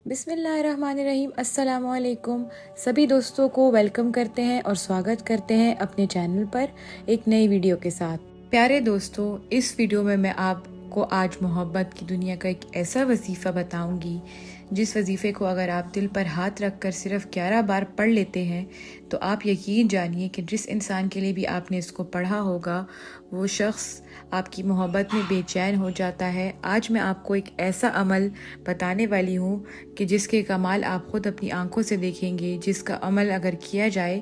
बिस्मिल्लाहिर्रहमानिर्रहीम। अस्सलाम वालेकुम। सभी दोस्तों को वेलकम करते हैं और स्वागत करते हैं अपने चैनल पर एक नई वीडियो के साथ। प्यारे दोस्तों, इस वीडियो में मैं आपको आज मोहब्बत की दुनिया का एक ऐसा वजीफ़ा बताऊंगी जिस वजीफ़े को अगर आप दिल पर हाथ रख कर सिर्फ 11 बार पढ़ लेते हैं तो आप यकीन जानिए कि जिस इंसान के लिए भी आपने इसको पढ़ा होगा वो शख्स आपकी मोहब्बत में बेचैन हो जाता है। आज मैं आपको एक ऐसा अमल बताने वाली हूँ कि जिसके कमाल आप ख़ुद अपनी आंखों से देखेंगे। जिसका अमल अगर किया जाए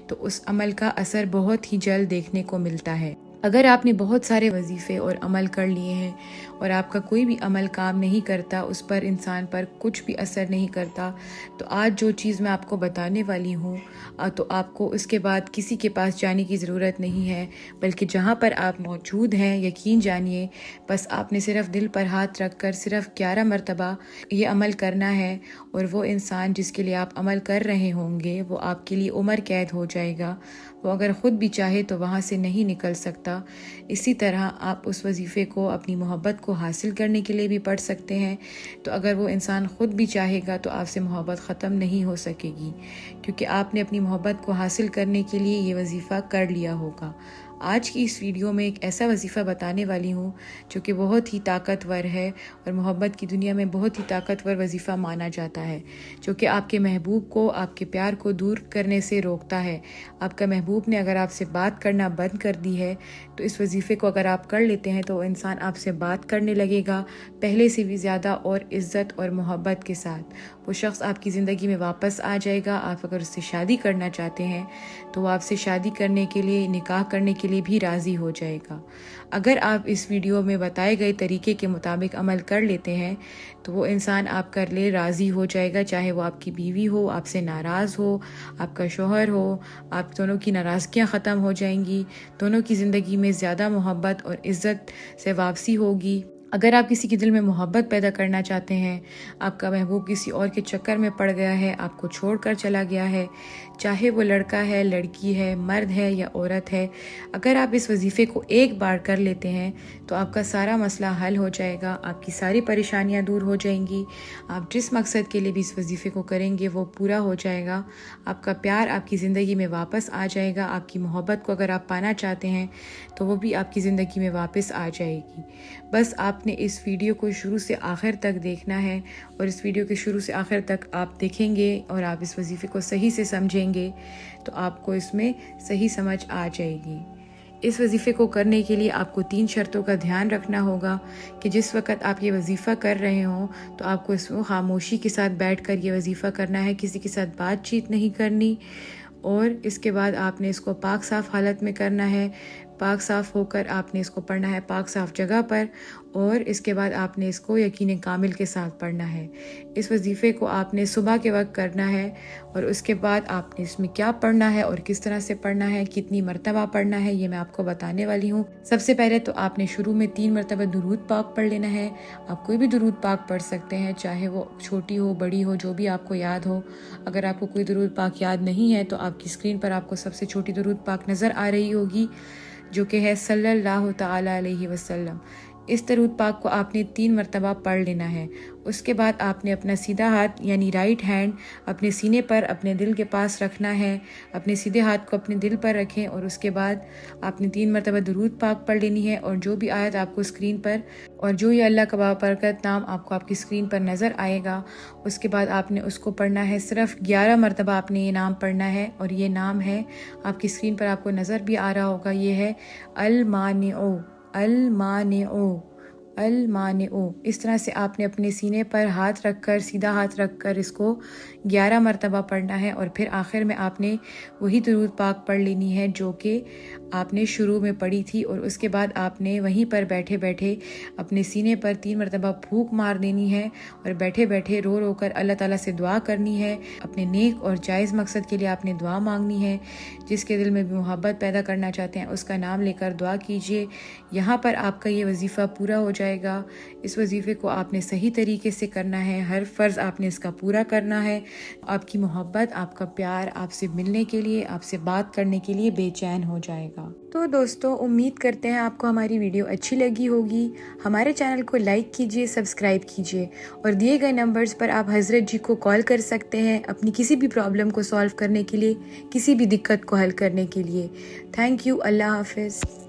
तो उस अमल का असर बहुत ही जल्द देखने को मिलता है। अगर आपने बहुत सारे वजीफ़े और अमल कर लिए हैं और आपका कोई भी अमल काम नहीं करता, उस पर इंसान पर कुछ भी असर नहीं करता, तो आज जो चीज़ मैं आपको बताने वाली हूँ तो आपको उसके बाद किसी के पास जाने की ज़रूरत नहीं है, बल्कि जहाँ पर आप मौजूद हैं यकीन जानिए बस आपने सिर्फ दिल पर हाथ रख कर सिर्फ 11 मरतबा ये अमल करना है और वो इंसान जिसके लिए आप अमल कर रहे होंगे वो आपके लिए उम्र कैद हो जाएगा। वो अगर ख़ुद भी चाहे तो वहाँ से नहीं निकल सकता। इसी तरह आप उस वजीफ़े को अपनी मोहब्बत को हासिल करने के लिए भी पढ़ सकते हैं। तो अगर वो इंसान ख़ुद भी चाहेगा तो आपसे मोहब्बत ख़त्म नहीं हो सकेगी, क्योंकि आपने अपनी मोहब्बत को हासिल करने के लिए ये वजीफ़ा कर लिया होगा। आज की इस वीडियो में एक ऐसा वजीफ़ा बताने वाली हूँ जो कि बहुत ही ताकतवर है और मोहब्बत की दुनिया में बहुत ही ताकतवर वजीफ़ा माना जाता है, जो कि आपके महबूब को, आपके प्यार को दूर करने से रोकता है। आपका महबूब ने अगर आपसे बात करना बंद कर दी है तो इस वजीफ़े को अगर आप कर लेते हैं तो वो इंसान आपसे बात करने लगेगा पहले से भी ज़्यादा और इज़्ज़त और मोहब्बत के साथ। वो शख्स आपकी ज़िंदगी में वापस आ जाएगा। आप अगर उससे शादी करना चाहते हैं तो वो आपसे शादी करने के लिए, निकाह करने के लिए भी राज़ी हो जाएगा। अगर आप इस वीडियो में बताए गए तरीके के मुताबिक अमल कर लेते हैं तो वो इंसान आपका लिए राज़ी हो जाएगा, चाहे वो आपकी बीवी हो, आपसे नाराज़ हो, आपका शौहर हो। आप दोनों की नाराज़गियाँ ख़त्म हो जाएंगी, दोनों की ज़िंदगी में ज़्यादा मोहब्बत और इज़्ज़त से वापसी होगी। अगर आप किसी के दिल में मोहब्बत पैदा करना चाहते हैं, आपका महबूब किसी और के चक्कर में पड़ गया है, आपको छोड़कर चला गया है, चाहे वो लड़का है, लड़की है, मर्द है या औरत है, अगर आप इस वजीफ़े को एक बार कर लेते हैं तो आपका सारा मसला हल हो जाएगा, आपकी सारी परेशानियां दूर हो जाएंगी। आप जिस मकसद के लिए भी इस वजीफ़े को करेंगे वो पूरा हो जाएगा। आपका प्यार आपकी ज़िंदगी में वापस आ जाएगा। आपकी मोहब्बत को अगर आप पाना चाहते हैं तो वो भी आपकी ज़िंदगी में वापस आ जाएगी। बस आपने इस वीडियो को शुरू से आखिर तक देखना है और इस वीडियो के शुरू से आखिर तक आप देखेंगे और आप इस वजीफ़े को सही से समझेंगे तो आपको इसमें सही समझ आ जाएगी। इस वजीफ़े को करने के लिए आपको 3 शर्तों का ध्यान रखना होगा कि जिस वक़्त आप ये वजीफ़ा कर रहे हों तो आपको इसको खामोशी के साथ बैठकर ये वजीफ़ा करना है, किसी के साथ बातचीत नहीं करनी। और इसके बाद आपने इसको पाक साफ़ हालत में करना है। पाक साफ़ होकर आपने इसको पढ़ना है पाक साफ़ जगह पर, और इसके बाद आपने इसको यकीन कामिल के साथ पढ़ना है। इस वजीफ़े को आपने सुबह के वक्त करना है और उसके बाद आपने इसमें क्या पढ़ना है और किस तरह से पढ़ना है, कितनी मरतबा पढ़ना है, ये मैं आपको बताने वाली हूँ। सबसे पहले तो आपने शुरू में 3 मरतबा दुरूद पाक पढ़ लेना है। आप कोई भी दुरूद पाक पढ़ सकते हैं, चाहे वो छोटी हो, बड़ी हो, जो भी आपको याद हो। अगर आपको कोई दुरूद पाक याद नहीं है तो आपकी स्क्रीन पर आपको सबसे छोटी दुरूद पाक नज़र आ रही होगी, जो कि है सल्लल्लाहु ताला अलैहि वसल्लम। इस दरूद पाक को आपने 3 मरतबा पढ़ लेना है। उसके बाद आपने अपना सीधा हाथ यानी राइट हैंड अपने सीने पर अपने दिल के पास रखना है। अपने सीधे हाथ को अपने दिल पर रखें और उसके बाद आपने 3 मरतबा दुरूद पाक पढ़ लेनी है। और जो भी आयत आपको स्क्रीन पर और जो ये अल्लाह का बाबरकत नाम आपको आपकी स्क्रीन पर नज़र आएगा, उसके बाद आपने उसको पढ़ना है। सिर्फ 11 मरतबा आपने ये नाम पढ़ना है और ये नाम है, आपकी स्क्रीन पर आपको नज़र भी आ रहा होगा, ये है अल मानिओ, अल मानिओ, अल मानिओ। इस तरह से आपने अपने सीने पर हाथ रखकर, सीधा हाथ रखकर इसको 11 मरतबा पढ़ना है। और फिर आखिर में आपने वही दुरूद पाक पढ़ लेनी है जो कि आपने शुरू में पढ़ी थी। और उसके बाद आपने वहीं पर बैठे बैठे अपने सीने पर 3 मरतबा फूंक मार देनी है और बैठे बैठे रो रो कर अल्लाह ताला से दुआ करनी है। अपने नेक और जायज़ मकसद के लिए आपने दुआ मांगनी है। जिसके दिल में भी मोहब्बत पैदा करना चाहते हैं उसका नाम लेकर दुआ कीजिए। यहाँ पर आपका ये वजीफ़ा पूरा हो जाएगा। इस वजीफ़े को आपने सही तरीके से करना है, हर फ़र्ज़ आपने इसका पूरा करना है। आपकी मोहब्बत, आपका प्यार आपसे मिलने के लिए, आपसे बात करने के लिए बेचैन हो जाएगा। था। तो दोस्तों उम्मीद करते हैं आपको हमारी वीडियो अच्छी लगी होगी। हमारे चैनल को लाइक कीजिए, सब्सक्राइब कीजिए और दिए गए नंबर्स पर आप हज़रत जी को कॉल कर सकते हैं अपनी किसी भी प्रॉब्लम को सॉल्व करने के लिए, किसी भी दिक्कत को हल करने के लिए। Thank you. अल्लाह हाफिज़।